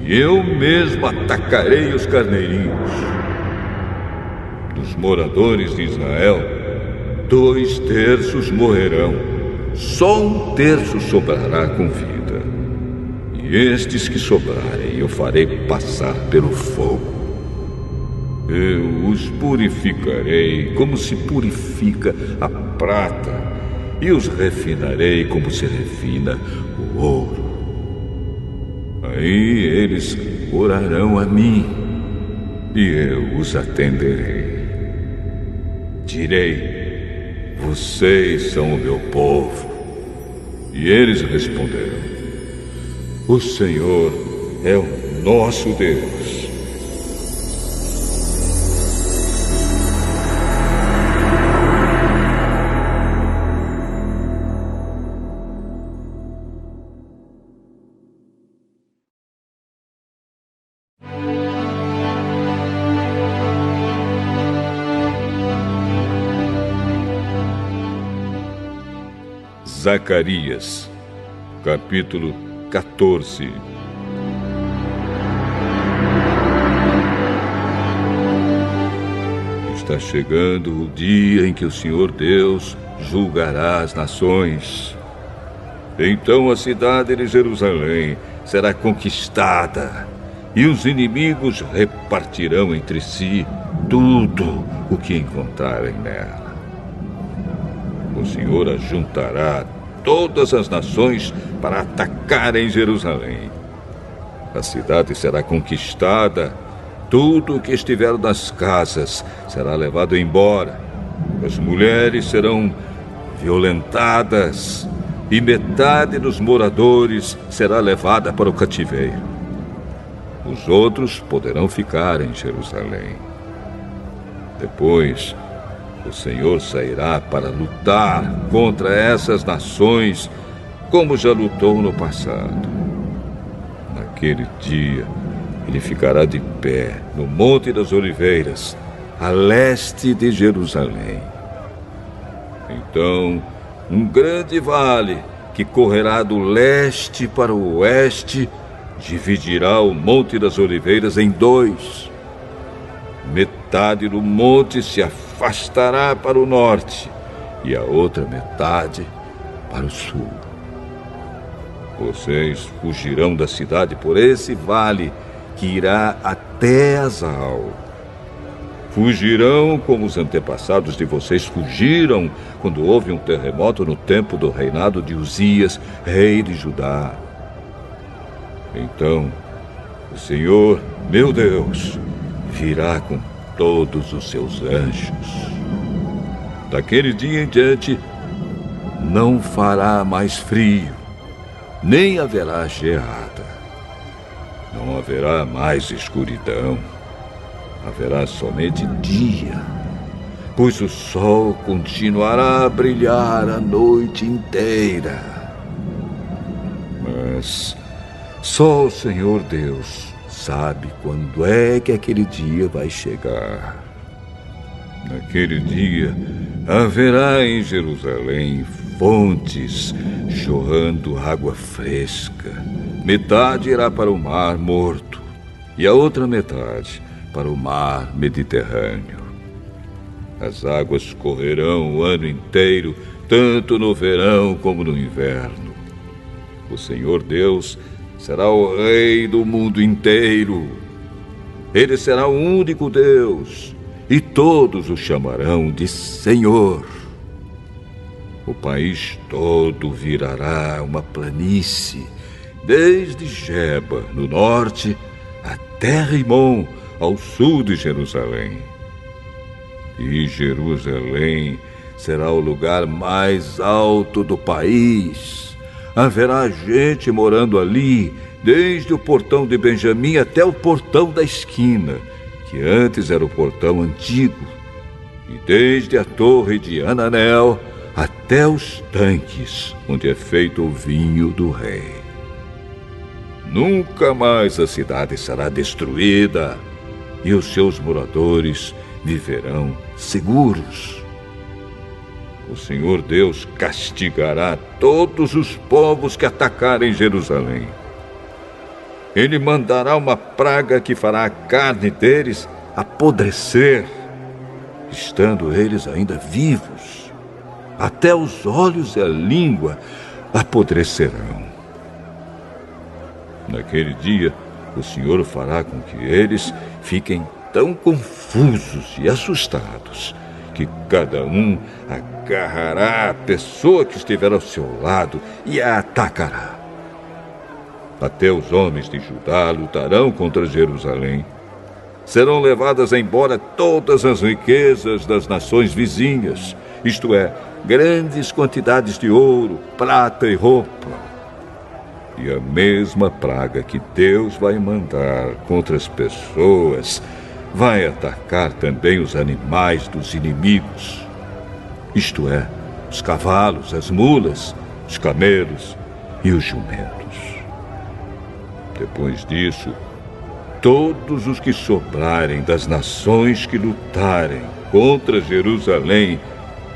E eu mesmo atacarei os carneirinhos. Dos moradores de Israel, 2/3 morrerão. Só 1/3 sobrará com vida. E estes que sobrarem eu farei passar pelo fogo. Eu os purificarei como se purifica a prata, e os refinarei como se refina o ouro. Aí eles orarão a mim, e eu os atenderei. Direi: vocês são o meu povo. E eles responderão: o Senhor é o nosso Deus. Zacarias, capítulo 14. Está chegando o dia em que o Senhor Deus julgará as nações. Então a cidade de Jerusalém será conquistada, e os inimigos repartirão entre si tudo o que encontrarem nela. O Senhor ajuntará todas as nações para atacarem Jerusalém. A cidade será conquistada, tudo o que estiver nas casas será levado embora. As mulheres serão violentadas, e metade dos moradores será levada para o cativeiro. Os outros poderão ficar em Jerusalém. Depois, o Senhor sairá para lutar contra essas nações, como já lutou no passado. Naquele dia, ele ficará de pé no Monte das Oliveiras, a leste de Jerusalém. Então, um grande vale que correrá do leste para o oeste dividirá o Monte das Oliveiras em 2. Metade do monte se afastará para o norte e a outra metade para o sul. Vocês fugirão da cidade por esse vale que irá até Azal. Fugirão como os antepassados de vocês fugiram quando houve um terremoto no tempo do reinado de Uzias, rei de Judá. Então, o Senhor, meu Deus, virá com todos os seus anjos. Daquele dia em diante, não fará mais frio, nem haverá geada. Não haverá mais escuridão. Haverá somente dia, pois o sol continuará a brilhar a noite inteira. Mas só o Senhor Deus sabe quando é que aquele dia vai chegar. Naquele dia, haverá em Jerusalém fontes jorrando água fresca. Metade irá para o mar morto e a outra metade para o mar Mediterrâneo. As águas correrão o ano inteiro, tanto no verão como no inverno. O Senhor Deus será o Rei do mundo inteiro. Ele será o único Deus, e todos o chamarão de Senhor. O país todo virará uma planície, desde Geba, no norte, até Rimon, ao sul de Jerusalém. E Jerusalém será o lugar mais alto do país. Haverá gente morando ali, desde o portão de Benjamim até o portão da esquina, que antes era o portão antigo, e desde a torre de Ananel até os tanques, onde é feito o vinho do rei. Nunca mais a cidade será destruída, e os seus moradores viverão seguros. O Senhor Deus castigará todos os povos que atacarem Jerusalém. Ele mandará uma praga que fará a carne deles apodrecer, estando eles ainda vivos. Até os olhos e a língua apodrecerão. Naquele dia, o Senhor fará com que eles fiquem tão confusos e assustados que cada um agarrará a pessoa que estiver ao seu lado e a atacará. Até os homens de Judá lutarão contra Jerusalém. Serão levadas embora todas as riquezas das nações vizinhas, isto é, grandes quantidades de ouro, prata e roupa. E a mesma praga que Deus vai mandar contra as pessoas vai atacar também os animais dos inimigos, isto é, os cavalos, as mulas, os camelos e os jumentos. Depois disso, todos os que sobrarem das nações que lutarem contra Jerusalém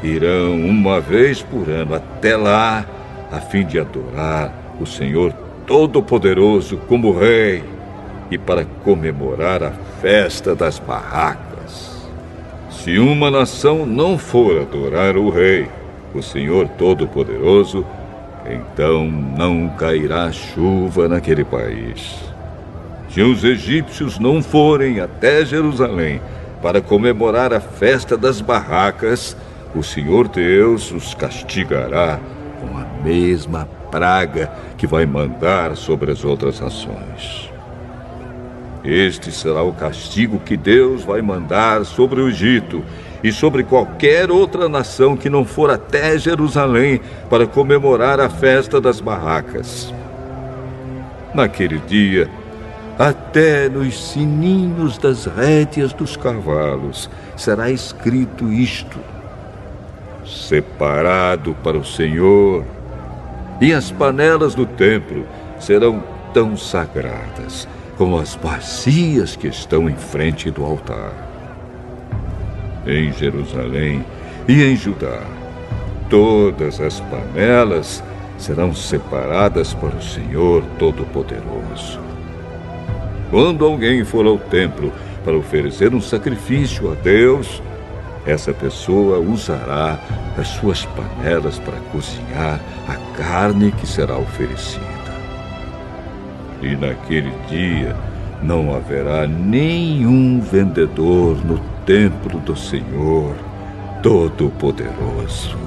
irão uma vez por ano até lá, a fim de adorar o Senhor Todo-Poderoso como Rei e para comemorar a festa das barracas. Se uma nação não for adorar o Rei, o Senhor Todo-Poderoso, então não cairá chuva naquele país. Se os egípcios não forem até Jerusalém para comemorar a festa das barracas, o Senhor Deus os castigará com a mesma praga que vai mandar sobre as outras nações. Este será o castigo que Deus vai mandar sobre o Egito e sobre qualquer outra nação que não for até Jerusalém para comemorar a festa das barracas. Naquele dia, até nos sininhos das rédeas dos cavalos será escrito isto: separado para o Senhor. E as panelas do templo serão tão sagradas como as bacias que estão em frente do altar. Em Jerusalém e em Judá, todas as panelas serão separadas para o Senhor Todo-Poderoso. Quando alguém for ao templo para oferecer um sacrifício a Deus, essa pessoa usará as suas panelas para cozinhar a carne que será oferecida. E naquele dia não haverá nenhum vendedor no templo do Senhor Todo-Poderoso.